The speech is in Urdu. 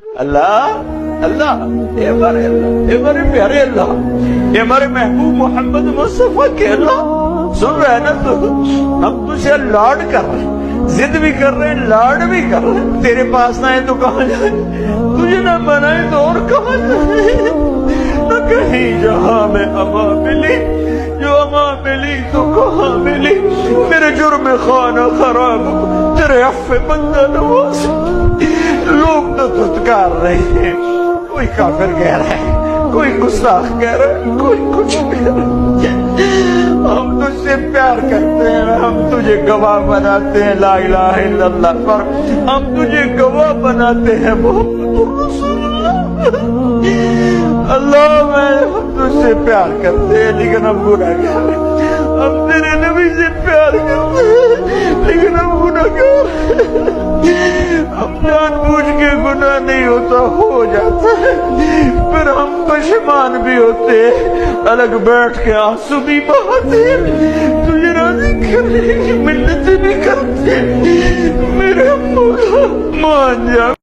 اللہ اللہ اے ہمارے پیارے اللہ، اے ہمارے محبوب محمد مصطفیٰ کے اللہ، سن رہے نا تو ہم تجھے لاڈ کر رہے ہیں، ضد بھی کر رہے ہیں، لاڈ بھی کر رہے ہیں، تیرے پاس نہ ہے تو کہاں جائیں، تجھے نہ بنائے تو اور کہاں جائیں، نہ کہیں جہاں میں اما ملی، جو اما ملی تو کہاں ملی، میرے جرم خانہ خراب تیرے عفو بندہ نواز، لوگ تو دھتکار رہے ہیں، کوئی کافر کہہ رہا ہے، کوئی گستاخ کہہ رہا ہے، کوئی کچھ کہہ رہا ہے، ہم تجھ سے پیار کرتے ہیں، ہم تجھے گواہ بناتے ہیں لا الہ الا اللہ پر، ہم تجھے گواہ بناتے ہیں محمد رسول اللہ، اللہ میں تجھ سے پیار کرتے ہیں لیکن ہم گناہگار ہیں، ہم تیرے نبی سے پیار کرتے ہیں لیکن ہم گناہگار ہیں، ہم جان بوجھ کے گناہ نہیں ہوتا ہو جاتا ہے، پھر ہم پشیمان بھی ہوتے ہیں، الگ بیٹھ کے آنسو بھی بہاتے ہیں، تجھے راضی کرنے کی منتیں بھی کرتے ہیں، میرے مولا مان جا۔